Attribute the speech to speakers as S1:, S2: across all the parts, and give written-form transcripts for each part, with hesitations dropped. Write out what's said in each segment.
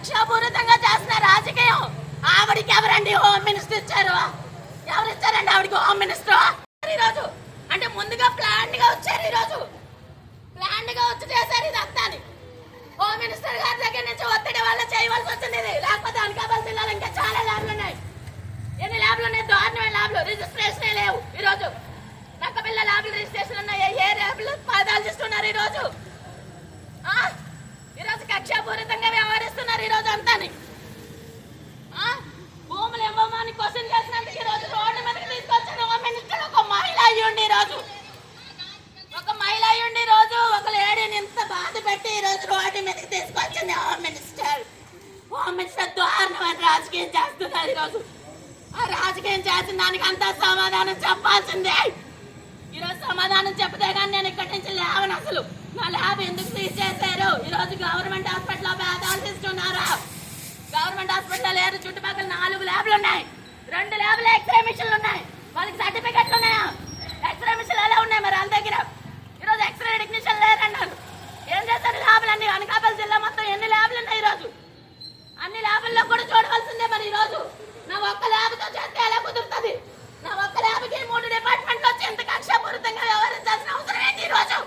S1: కక్షాపూరితంగా చేస్తున్న రాజకీయం. ఆవిడికి ఎవరండి హోమ్ మినిస్టర్ ఇచ్చారు? ఎవరు ఇచ్చారండి ఆవిడికి హోమ్ మినిస్టర్? ఈరోజు అంటే ముందుగా ప్లాన్ గా వచ్చారు. ఈరోజు ప్లాన్ గా వచ్చి చేశారు ఇదంతా. హోమ్ మినిస్టర్ గారి దగ్గర నుంచి ఒత్తిడి వల్ల చేయవలసి వచ్చింది ఇది. లేకపోతే అనకాపల్లి జిల్లాలో ఇంకా చాలా ల్యాబ్లు ఉన్నాయి. ఎన్ని ల్యాబ్లు ఉన్నాయి? దారుణమైన ల్యాబ్లు. రిజిస్ట్రేషన్ లేవు ఈరోజు. నక్కపిల్ల ల్యాబ్లు రిజిస్ట్రేషన్ ఉన్నాయి. ఏ ల్యాబ్లు పాదాలు చేస్తున్నారు ఈరోజు. ఈరోజు కక్షాపూరితంగా వ్యవహరిస్తున్నారు ఈరోజు అంతా. భూములు ఇవ్వమని క్వశ్చన్ చేసినందుకు ఈరోజు రోడ్డు మీదకి తీసుకొచ్చిన హోమ్ మినిస్టర్ ఒక మహిళ అయ్యుండి ఈరోజు. ఒక మహిళ అయ్యుండి ఈరోజు ఒక లేడీని ఇంత బాధ పెట్టి ఈరోజు రోడ్డు మీదకి తీసుకొచ్చింది హోమ్ మినిస్టర్. హోమ్ మినిస్టర్ దారుణమైన రాజకీయం చేస్తున్నారు ఈరోజు. ఆ రాజకీయం చేసిన దానికి అంతా సమాధానం చెప్పాల్సిందే. ఈరోజు సమాధానం చెప్తే కానీ నేను ఇక్కడి నుంచి లేవను. అసలు నా ల్యాబ్ ఎందుకు తీసేశారు? ఈరోజు గవర్నమెంట్ హాస్పిటల్లో పేదాలు తీసుకున్నారా? గవర్నమెంట్ హాస్పిటల్ లేరు. చుట్టుపక్కల 4 ల్యాబ్లు ఉన్నాయి. 2 ల్యాబ్లు ఎక్స్రే మిషన్లు ఉన్నాయి. వాళ్ళకి సర్టిఫికెట్లు ఉన్నాయా? ఎక్స్రే మిషన్లు ఎలా ఉన్నాయి మరి వాళ్ళ దగ్గర? ఈరోజు ఎక్స్రే టెక్నీషియన్ లేరన్నారు. ఏం చేస్తారు ల్యాబ్లు అన్ని? అనకాపల్లి జిల్లా మొత్తం ఎన్ని ల్యాబ్లు ఉన్నాయి ఈరోజు? అన్ని ల్యాబుల్లో కూడా చూడవలసిందే మరి ఈరోజు. నా ఒక్క ల్యాబ్తో చేస్తే ఎలా కుదురుతుంది? నా ఒక్క ల్యాబ్కి 3 డిపార్ట్మెంట్లు వచ్చి ఎంత కక్షాపూరితంగా వ్యవహరించాల్సిన అవసరం ఏంటి ఈరోజు?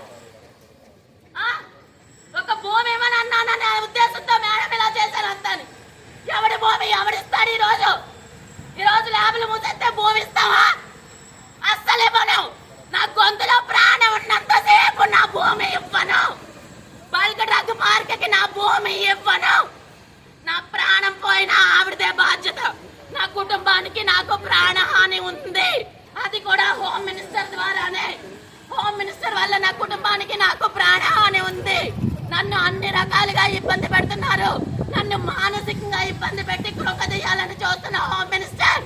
S1: ఒక భూమి ఏమని అన్నాననే ఉద్దేశంతో మేడం ఇలా చేశారు అంతాని. ఎవడి భూమి ఎవడిస్తాడు ఈరోజు? ఈరోజు ల్యాబ్లు మూసేస్తే భూమి ఇస్తావా? అస్సలే ఇవ్వను. నా గొంతులో ప్రాణం ఉన్నంతసేపు నా భూమి ఇవ్వను. బల్క్ డ్రగ్ మార్కెట్కి నా భూమి ఇవ్వను. నా ప్రాణం పోయినా ఆవిడదే బాధ్యత. నా కుటుంబానికి నాకు ప్రాణహాని ఉంది. అది కూడా హోమ్ మినిస్టర్ ద్వారానే. హోమ్ మినిస్టర్ వల్ల నా కుటుంబానికి నాకు ప్రాణహాని ఉంది. నన్ను అన్ని రకాలుగా ఇబ్బంది పెడుతున్నారు. నన్ను మానసికంగా ఇబ్బంది పెట్టి కృంగదీయాలని చూస్తున్న హోమ్ మినిస్టర్.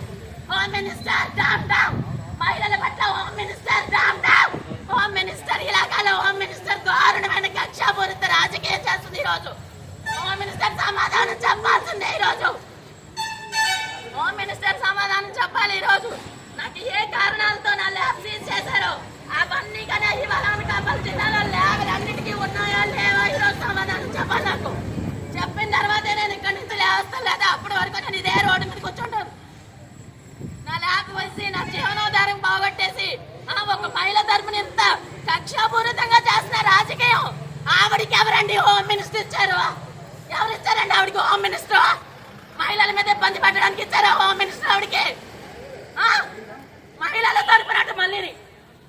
S1: హోమ్ మినిస్టర్ డామ్ డామ్. మహిళల పట్ల హోమ్ మినిస్టర్ డామ్ డామ్. హోమ్ మినిస్టర్ ఇలాకాలో హోమ్ మినిస్టర్ దారుణమైన కక్షాపూరిత రాజకీయం చేస్తుంది ఈరోజు. హోమ్ మినిస్టర్ సమాధానం చెప్పాల్సిందే ఈరోజు. హోమ్ మినిస్టర్ సమాధానం చెప్పాలి ఈరోజు. నాకు ఏ కారణాలతో నా ల్యాబ్ సీజ్ చేశారో అవన్నీ కానీ ఇవాళ అనకాపల్లి జిల్లాలో ల్యాబ్లు అన్నిటికీ ఉన్నాయా లేవా ఈరోజు సమాధానం చెప్పాలి నాకు. చెప్పిన తర్వాతే నేను ఇక్కడి నుంచి లేస్తాను. లేదా అప్పటి వరకు నేను ఇదే రోడ్డు మీద కూర్చుంటాను. నా ల్యాబ్ వచ్చి నా జీవనోధారం బాగొట్టేసి ఒక మహిళ తరపున ఇంత కక్షాపూరితంగా చేస్తున్న రాజకీయం. ఆవిడికి ఎవరండి హోమ్ మినిస్టర్ ఇచ్చారు? ఎవరు ఇచ్చారండి ఆవిడికి హోమ్ మినిస్టర్? మహిళల మీద ఇబ్బంది పెట్టడానికి ఇచ్చారా హోమ్ మినిస్టర్ ఆవిడికి? మహిళల తరపునట్టు మళ్ళీ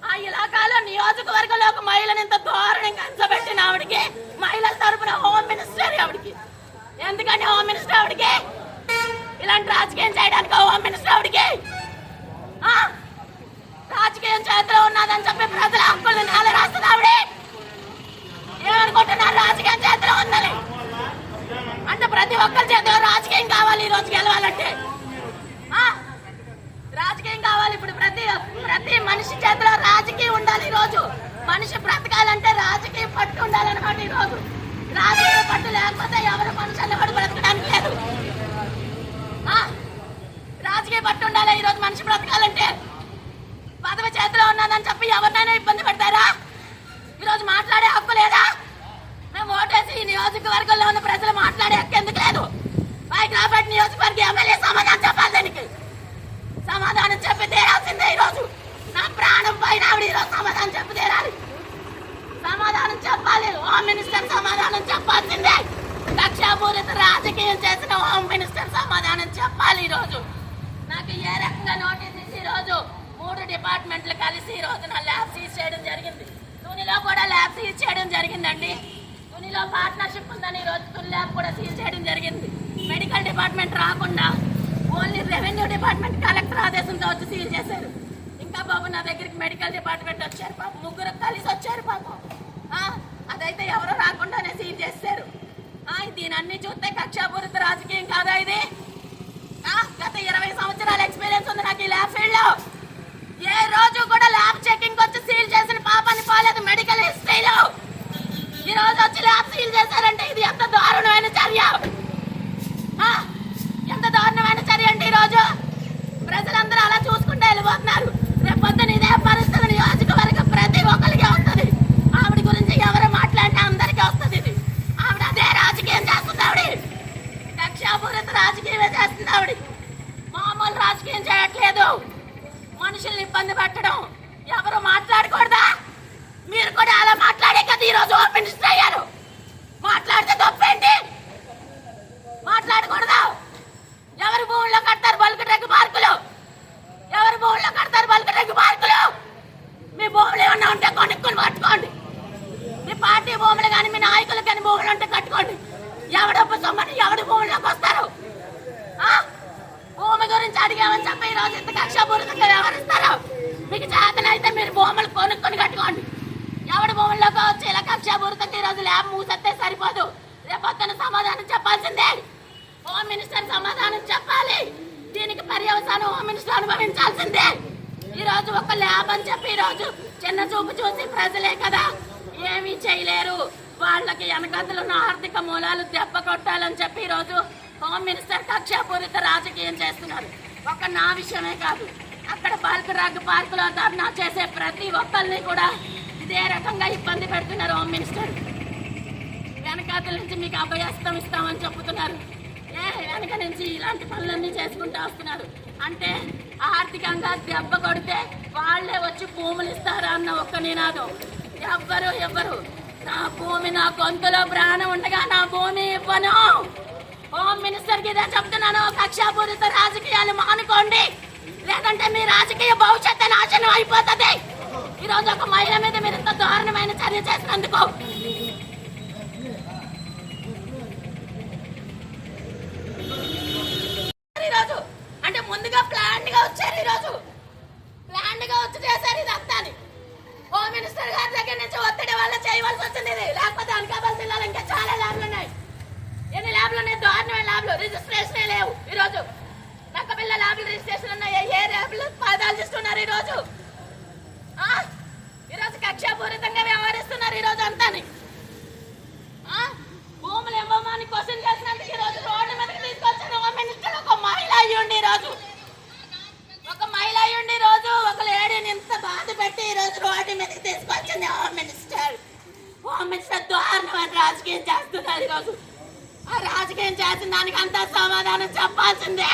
S1: ఆ ఇలాకాలో నియోజకవర్గంలో ఒక మహిళను ఇంత దారుణంగా అంచబెట్టిన ఆవిడికి మహిళల తరపున హోమ్ మినిస్టర్ ఆవిడికి. ఎందుకంటే హోమ్ మినిస్టర్ ఆవిడికి ఇలాంటి రాజకీయం చేయడానికి హోమ్ మినిస్టర్ ఆవిడికి రాజకీయం చేతిలో ఉన్నదని చెప్పి ప్రజల హక్కులను నేల రాస్తుంది ఆవిడ. ఏమనుకుంటున్నారు రాజకీయం చేతిలో ఉందని? అంటే ప్రతి ఒక్కరి చేతిలో రాజకీయం కావాలి ఈరోజు గెలవాలంటే. రాజకీయం కావాలి. ఇప్పుడు ప్రతి మనిషి చేతిలో రాజకీయం ఉండాలి ఈరోజు. మనిషి బ్రతకాలంటే రాజకీయ పట్టు ఉండాలన్నమాట ఈరోజు. రాజకీయ పట్టు లేకపోతే ఎవరు మనుషులు కూడా బ్రతకడానికి లేదు. రాజకీయ పట్టు ఉండాలి ఈరోజు మనిషి బ్రతకాలంటే. పదవి చేతిలో ఉన్నదని చెప్పి ఎవరినైనా ఇబ్బంది పెడతారా? ఈరోజు మాట్లాడే హక్కు లేదా? మేము ఓటేసి ఈ నియోజకవర్గంలో ఉన్న ప్రజలు మాట్లాడే హక్కు ఎందుకు లేదు? పైకిరాపేట నియోజకవర్గ ఎమ్మెల్యే సమాధానం చెప్పాలి. దానికి సమాధానం చెప్పి తీరాల్సిందే ఈరోజు. నా ప్రాణం పైన ఆవిడ ఈరోజు సమాధానం చెప్పి తీరాలి. సమాధానం చెప్పాలి. హోమ్ మినిస్టర్ సమాధానం చెప్పాల్సిందే. కక్షాపూరిత రాజకీయం చేసిన హోమ్ మినిస్టర్ సమాధానం చెప్పాలి ఈరోజు. నాకు ఏ రకంగా నోటీస్ ఇచ్చి ఈరోజు 3 డిపార్ట్మెంట్లు కలిసి ఈరోజు నా ల్యాబ్ సీజ్ చేయడం జరిగింది. తునిలో కూడా ల్యాబ్ సీజ్ చేయడం జరిగిందండి. తునిలో పార్ట్నర్షిప్ ఉందని ఈరోజు తుని ల్యాబ్ కూడా సీజ్ చేయడం జరిగింది. మెడికల్ డిపార్ట్మెంట్ రాకుండా ఓన్లీ రెవెన్యూ డిపార్ట్మెంట్ కలెక్టర్ ఆదేశంతో వచ్చి సీల్ చేశారు. ఇంకా బాబు నా దగ్గరికి మెడికల్ డిపార్ట్మెంట్ వచ్చారు పాపం. 3 కలిసి వచ్చారు పాపం. అదైతే ఎవరో రాకుండానే సీల్ చేశారు. దీని అన్ని చూస్తే కక్షాపూరిత రాజకీయం కాదా ఇది? గత 20 సంవత్సరాల ఎక్స్పీరియన్స్ ఉంది నాకు ఈ ల్యాబ్ ఫీల్డ్ లో. ఏ రోజు కూడా ల్యాబ్ చెకింగ్ వచ్చి సీల్ చేసిన పాపాన్ని పోలేదు మెడికల్ హిస్టరీలో. ఈ రోజు వచ్చి ల్యాబ్ సీల్ చేశారంటే ఇది ఎంత దారుణమైన చర్య! ఎంత దారుణమైన చర్య అంటే ఈరోజు ప్రజలందరూ అలా చూసుకుంటే వెళ్ళిపోతున్నారు. రేపు పొద్దున ఇదే పరిస్థితి నియోజకవర్గం ప్రతి ఒక్కరికి వస్తుంది. ఆవిడ గురించి ఎవరు మాట్లాడినా అందరికీ వస్తుంది. ఇది ఆవిడ అదే రాజకీయం చేస్తుంది. ఆవిడ మనుషుల్ని ఇబ్బంది పెట్టడం ఎవరు మాట్లాడకూడదా? మీరు కూడా అలా మాట్లాడే కదా ఈరోజు హోమ్ మినిస్టర్ అయ్యారు. మాట్లాడితే తప్పేంటి? మాట్లాడకూడదా? ఎవరి భూముల్లో కడతారు బల్క్ డ్రగ్ పార్కులు? ఎవరి భూముల్లో కడతారు బల్క్ డ్రగ్ పార్కులు? మీ భూములు ఏమన్నా ఉంటే కొనుక్కొని పట్టుకోండి. మీ పార్టీ భూములు కానీ మీ నాయకులు కానీ భూములు ఉంటే కట్టుకోండి. ఎవడొప్పు సొమ్మని ఎవడి భూముల్లోకి వస్తారు? భూమి గురించి అడిగామని చెప్పి ఈ రోజు ఇంత కక్షపూరితంగా వ్యవహరిస్తారు. మీకు చేతనైతే మీరు భూములు కొనుక్కొని కట్టుకోండి. ఎవడి భూముల్లోకి వచ్చి ఇలా కక్షపూరితంగా ఈ రోజు ల్యాబ్ మూసేస్తే సరిపోదు. రేపొద్దున సమాధానం చెప్పాల్సిందే. హోమ్ మినిస్టర్ సమాధానం చెప్పాలి. దీనికి పర్యవసానం హోమ్ మినిస్టర్ అనుభవించాల్సిందే. ఈ రోజు ఒక ల్యాబ్ అని చెప్పి ఈ రోజు చిన్న చూపు చూసి ప్రజలే కదా ఏమీ చేయలేరు, వాళ్ళకి వెనకతలున్న ఆర్థిక మూలాలు దెబ్బ కొట్టాలని చెప్పి ఈ రోజు హోమ్ మినిస్టర్ కక్షపూరిత రాజకీయం చేస్తున్నారు. ఒక నా విషయమే కాదు, అక్కడ బల్క్ డ్రగ్ పార్కులో ధర్నా చేసే ప్రతి ఒక్కరిని కూడా ఇదే రకంగా ఇబ్బంది పెడుతున్నారు. హోమ్ మినిస్టర్ వెనకాతల నుంచి మీకు అభయస్తం ఇస్తామని చెప్తున్నారు. వెనక నుంచి ఇలాంటి పనులన్నీ చేసుకుంటూ వస్తున్నారు. అంటే ఆర్థికంగా దెబ్బ కొడితే వాళ్ళే వచ్చి భూములు ఇస్తారా అన్న ఒక్క నినాదం. ఎవ్వరు నా భూమి నా గొంతులో ప్రాణం ఉండగా నా భూమి ఇవ్వను. హోమ్ మినిస్టర్ కి ఇదే చెప్తున్నాను, కక్షాపూరిత రాజకీయాలు మానుకోండి, లేదంటే మీ రాజకీయ భవిష్యత్తు నాశనం అయిపోతుంది. ఈరోజు ఒక మహిళ మీద మీరు ఇంత దారుణమైన చర్య చేసినందుకు ఈరోజు అంటే ముందుగా ప్లాన్ గా వచ్చారు. ఈరోజు ప్లాన్ గా వచ్చి చేశారు ఇదంతా. హోమ్ మినిస్టర్ గారి దగ్గర నుంచి ఒత్తిడి వల్ల చేయవలసి వచ్చింది. లేకపోతే అనకాపల్లి జిల్లాలో ఇంకా చాలా ల్యాబ్లు ఉన్నాయి. ఎన్ని ల్యాబ్లు ఉన్నాయి? దారుణమైన ల్యాబ్లు, రిజిస్ట్రేషన్ లేవు. ఈరోజు నక్కపిల్ల ల్యాబ్లు రిజిస్ట్రేషన్ ఉన్నాయి. ఏ ల్యాబ్లు ఆలోచిస్తున్నారు ఈరోజు? ఈరోజు కక్షాపూరితంగా వ్యవహరిస్తున్నారు. ఈరోజు అంతా భూములు ఇవ్వమని క్వశ్చన్ చేసినందుకు ఈరోజు రోడ్డు మీదకి తీసుకొచ్చిన హోమ్ మినిస్టర్ ఒక మహిళ అయ్యుండి ఈరోజు ఒక లేడీని ఇంత బాధ పెట్టి ఈరోజు రోడ్డు మీదకి తీసుకొచ్చింది హోమ్ మినిస్టర్. హోమ్ మినిస్టర్ దారుణమైన రాజకీయం చేస్తున్నారు. ఈరోజు ఆ రాజకీయం చేసిన దానికి అంతా సమాధానం చెప్పాల్సిందే.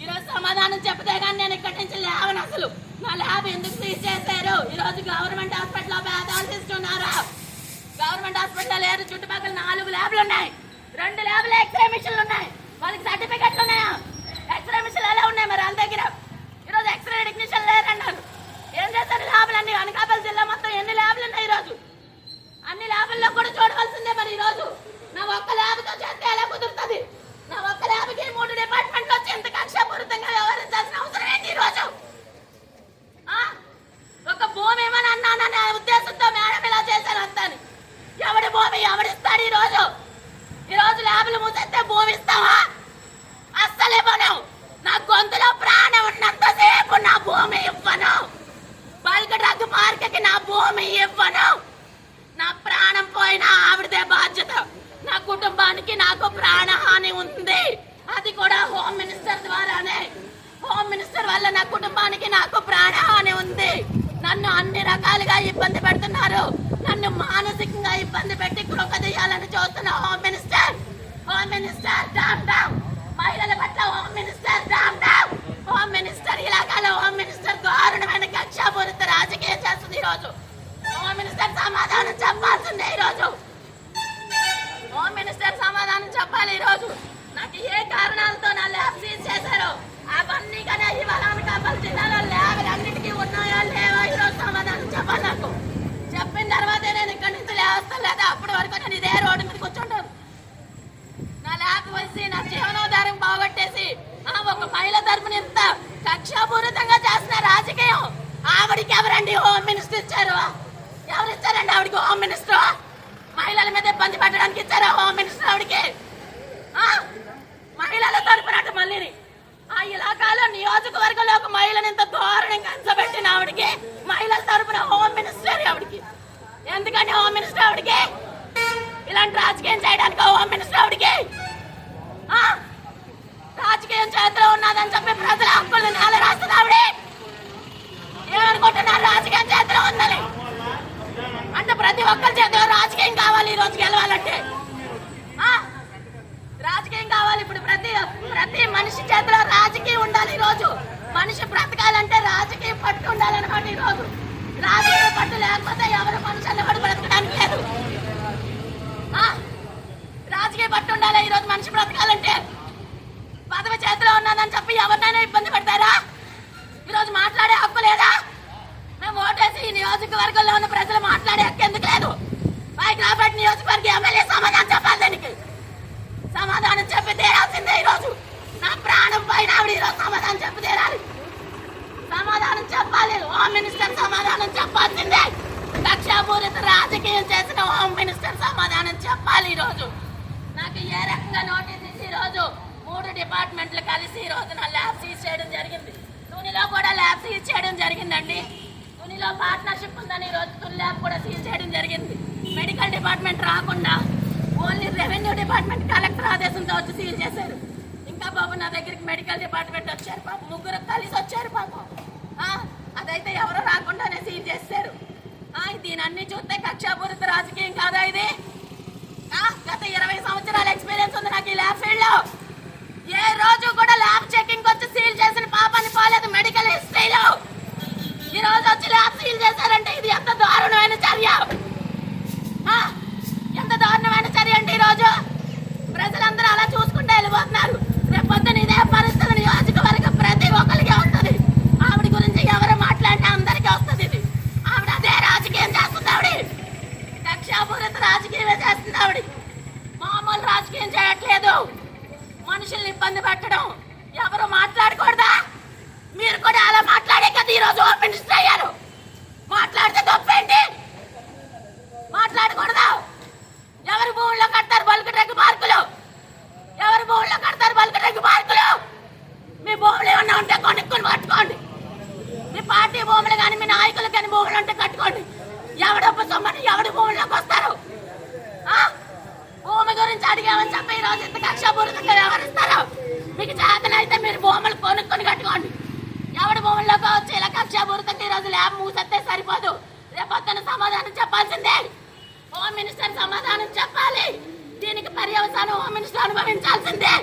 S1: ఈరోజు సమాధానం చెప్తే కానీ నేను ఇక్కడి నుంచి లేవను. అసలు నా ల్యాబ్ ఎందుకు సీజ్ చేశారు? ఈరోజు గవర్నమెంట్ హాస్పిటల్లో పేదాలు తీస్తున్నారా? గవర్నమెంట్ హాస్పిటల్ లేదు, చుట్టుపక్కల 4 ల్యాబ్లు ఉన్నాయి. 2 ల్యాబ్లు ఎక్స్రే మిషన్లు ఉన్నాయి. వాళ్ళకి సర్టిఫికెట్లు ఉన్నాయా? ఎక్స్రే మిషన్లు ఎలా ఉన్నాయి మరి వాళ్ళ దగ్గర? ఈరోజు ఎక్స్రే టెక్నీషియన్ లేరన్నారు. ఏం చేస్తారు ల్యాబ్లన్నీ? అనకాపల్లి జిల్లా మొత్తం ఎన్ని ల్యాబ్లు ఉన్నాయి ఈరోజు? అన్ని ల్యాబుల్లో కూడా చూడవలసిందే. మరి ఈరోజు నా ఒక్క ల్యాబ్తో చేస్తే ఎలా కుదురుతుంది? నా ఒక్క ల్యాబ్కి 3 డిపార్ట్మెంట్లు వచ్చి ఎంత కక్షపూరితంగా వ్యవహరించాల్సిన అవసరం ఏంటి? ఈరోజు ఒక భూమి ఏమని అన్నాననే ఉద్దేశంతో మేడం ఇలా చేశాను అంతాని. ఎవడి భూమి ఎవడిస్తాడు? ఈరోజు ల్యాబ్లు మూసేస్తే భూమి ఇస్తావా? అస్సలే ఇవ్వను. నా గొంతులో ప్రాణం ఉన్నంతసేపు నా భూమి ఇవ్వను. బల్క్ డ్రగ్ పార్క్కి నా భూమి ఇవ్వను. నా ప్రాణం పోయినా ఆవిడదే బాధ్యత. నా కుటుంబానికి నాకు ప్రాణహాని ఉంది, అది కూడా హోమ్ మినిస్టర్ ద్వారానే. హోమ్ మినిస్టర్ వల్ల నా కుటుంబానికి నాకు ప్రాణహాని ఉంది. నన్ను అన్ని రకాలుగా ఇబ్బంది పెడుతున్నారు. నన్ను మానసికంగా ఇబ్బంది పెట్టి కృపదీయాలని చూస్తున్న హోమ్ మినిస్టర్ డామ్ డామ్. మహిళల పట్ల హోమ్ మినిస్టర్ డామ్ డామ్. హోమ్ మినిస్టర్ ఇలాకాలో హోమ్ మినిస్టర్ దారుణమైన కక్షాపూరిత రాజకీయం చేస్తుంది. ఈరోజు హోమ్ మినిస్టర్ సమాధానం చెప్పాల్సిందే. ఈరోజు హోమ్ మినిస్టర్ సమాధానం చెప్పాలి. ఈరోజు నాకు ఏ కారణాలతో నా ల్యాబ్ సీజ్ చేశారో అవన్నీ కానీ ఇవాళ అనకాపల్లి జిల్లాలో ల్యాబ్లు అన్నిటికీ ఉన్నాయా లేవా ఈరోజు సమాధానం చెప్పాలి. నాకు చెప్పిన తర్వాతే నేను ఇక్కడి నుంచి లేస్తాను, లేదా అప్పటి వరకు నేను ఇదే రోడ్డు మీద కూర్చుంటాను. నా ల్యాబ్ వచ్చి నా జీవనోధారం బాగొట్టేసి ఒక మహిళ తరపున ఇంత కక్షాపూరితంగా చేసిన రాజకీయం ఆవిడికి ఎవరండి హోమ్ మినిస్టర్ ఇచ్చారు? ఎవరు ఇచ్చారండి ఆవిడికి హోమ్ మినిస్టర్? మహిళల మీద ఇబ్బంది పెట్టడానికి ఇచ్చారా హోమ్ మినిస్టర్ ఆవిడికి? మహిళల తరపునట్టు మళ్ళీ ఆ ఇలాకాలో నియోజకవర్గంలో ఒక మహిళను ఇంత దారుణంగా అంచబెట్టిన ఆవిడికి మహిళల తరపున హోమ్ మినిస్టర్ ఆవిడికి. ఎందుకంటే హోమ్ మినిస్టర్ ఆవిడికి ఇలాంటి రాజకీయం చేయడానికి హోమ్ మినిస్టర్ ఆవిడికి రాజకీయం చేతిలో ఉన్నదని చెప్పి ప్రజల హక్కులు నేల రాస్తుంది ఆవిడ. ఏమనుకుంటున్నారు? రాజకీయం చేతిలో ఉందని అంటే ప్రతి ఒక్కరి చేతిలో రాజకీయం కావాలి. ఈ రోజు గెలవాలంటే రాజకీయం కావాలి. ఇప్పుడు ప్రతి మనిషి చేతిలో రాజకీయం ఉండాలి. ఈ రోజు మనిషి బ్రతకాలంటే రాజకీయ పట్టు ఉండాలన్నమాట. ఈ రోజు రాజకీయ పట్టు లేకపోతే ఎవరు మనుషుల్ని కూడా బ్రతకడానికి లేదు. రాజకీయ పట్టు ఉండాలి ఈ రోజు మనిషి బ్రతకాలంటే. పదవి చేతిలో ఉన్నదని చెప్పి ఎవరినైనా ఇబ్బంది పెడతారా? ఈరోజు మాట్లాడే హక్కు లేదా? మేము ఓటేసి ఈ నియోజకవర్గంలో ఉన్న ప్రజలు మాట్లాడే హక్కు ఎందుకు లేదు? పైకి నియోజకవర్గ ఎమ్మెల్యే సమాధానం చెప్పాలి. దానికి సమాధానం చెప్పి తీరాల్సిందే. ఈరోజు నా ప్రాణం పైన ఆవిడ ఈరోజు సమాధానం చెప్పి తీరాలి. సమాధానం చెప్పాలి. హోమ్ మినిస్టర్ సమాధానం చెప్పాల్సిందే. కక్షాపూరిత రాజకీయం చేసిన హోమ్ మినిస్టర్ సమాధానం చెప్పాలి. ఈరోజు నాకు ఏ రకంగా నోటీస్ ఇచ్చి ఈరోజు 3 డిపార్ట్మెంట్లు కలిసి ఈ రోజు నా ల్యాబ్ సీజ్ చేయడం జరిగింది. తునిలో కూడా ల్యాబ్ సీజ్ చేయడం జరిగిందండి. తునిలో పార్ట్నర్షిప్ ఉందని ఈ రోజు తుని ల్యాబ్ కూడా సీజ్ చేయడం జరిగింది. మెడికల్ డిపార్ట్మెంట్ రాకుండా ఓన్లీ రెవెన్యూ డిపార్ట్మెంట్ కలెక్టర్ ఆదేశంతో వచ్చి సీల్ చేశారు. ఇంకా బాబు నా దగ్గరికి మెడికల్ డిపార్ట్మెంట్ వచ్చారు పాపం, 3 కలిసి వచ్చారు పాపం. అదైతే ఎవరు రాకుండానే సీల్ చేశారు. దీని అన్ని చూస్తే కక్షాపూరిత రాజకీయం కాదా ఇది? గత 20 సంవత్సరాల ఎక్స్పీరియన్స్ ఉంది నాకు ఈ ల్యాబ్ ఫీల్డ్ లో. ఏ రోజు కూడా ల్యాబ్ చెకింగ్ వచ్చి సీల్ చేసిన పాపాన్ని పోలేదు మెడికల్ హిస్టరీలో. ఈ రోజు వచ్చి ల్యాబ్ సీల్ చేశారంటే ఇది ఎంత దారుణమైన చర్య! ఎంత దారుణమైన చర్య అంటే ఈ రోజు ప్రజలందరూ అలా చూసుకుంటే వెళ్ళిపోతున్నారు. రేపొద్దున ఇదే పరిస్థితి నియోజకవర్గం ప్రతి ఒక్కరికి వస్తుంది. ఆవిడ గురించి ఎవరు మాట్లాడినా అందరికీ వస్తుంది. ఇది ఆవిడ అదే రాజకీయం చేస్తుంది. ఆవిడ కక్షాపూరిత రాజకీయమే చేస్తుంది. ఆవిడ మామూలు రాజకీయం చేయట్లేదు. మనుషుల్ని ఇబ్బంది పెట్టడం ఎవరు మాట్లాడకూడదా? మీరు కూడా అలా మాట్లాడే కదా ఈరోజు హోమ్ మినిస్టర్ అయ్యారు. మాట్లాడితే తప్పేంటి? మాట్లాడకూడదా? ఎవరి భూముల్లో కడతారు బల్క్ డ్రగ్ పార్కులు? ఎవరి భూముల్లో కడతారు బల్క్ డ్రగ్ పార్కులు? మీ భూములు ఏమన్నా ఉంటే కొనుక్కొని కట్టుకోండి. మీ పార్టీ భూములు కానీ మీ నాయకులు కానీ భూములు ఉంటే కట్టుకోండి. ఎవడొప్పు సొమ్మని ఎవడి భూముల్లోకి వస్తారు? భూమి గురించి అడిగామని చెప్పి ఈ రోజు ఇంత కక్షాపూరితంగా వ్యవహరిస్తారు. మీకు చేతనైతే మీరు భూములు కొనుక్కొని కట్టుకోండి. ఎవడి భూముల్లోకి వచ్చి ఇలా కక్షాపూరితంగా ఈ రోజు ల్యాబ్ మూసేస్తే సరిపోదు. రేపొద్దున సమాధానం చెప్పాల్సిందే. హోమ్ మినిస్టర్ సమాధానం చెప్పాలి. దీనికి పర్యవసానం హోమ్ మినిస్టర్ అనుభవించాల్సిందే.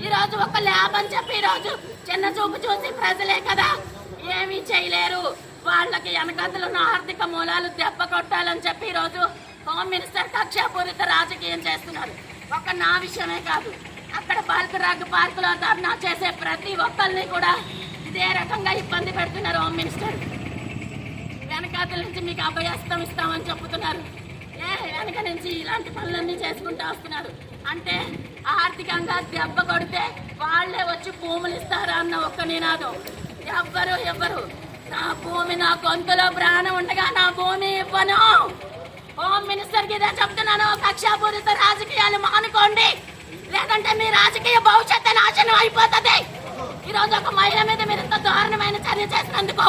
S1: ఈ రోజు ఒక ల్యాబ్ అని చెప్పి ఈ రోజు చిన్న చూపు చూసి ప్రజలే కదా ఏమీ చేయలేరు, వాళ్ళకి వెనకతలున్న ఆర్థిక మూలాలు దెబ్బ కొట్టాలని చెప్పి ఈ రోజు హోమ్ మినిస్టర్ కక్షాపూరిత రాజకీయం చేస్తున్నారు. ఒక నా విషయమే కాదు, అక్కడ బల్క్ డ్రగ్ పార్కులో ధర్నా చేసే ప్రతి ఒక్కరిని కూడా ఇదే రకంగా ఇబ్బంది పెడుతున్నారు. హోమ్ మినిస్టర్ వెనకాతల నుంచి మీకు అభయస్తం ఇస్తామని చెప్తున్నారు. వెనక నుంచి ఇలాంటి పనులన్నీ చేసుకుంటూ వస్తున్నారు. అంటే ఆర్థికంగా దెబ్బ కొడితే వాళ్లే వచ్చి భూములు ఇస్తారా అన్న ఒక్క నినాదం. ఎవ్వరు నా భూమి నా గొంతులో ప్రాణం ఉండగా నా భూమి ఇవ్వను. హోమ్ మినిస్టర్ కి ఇదే చెప్తున్నాను. కక్షాపూరిత రాజకీయాలు మానుకోండి, లేదంటే మీ రాజకీయ భవిష్యత్తు నాశనం అయిపోతుంది. ఈ రోజు ఒక మహిళ మీద మీరు ఇంత దారుణమైన చర్య చేసినందుకు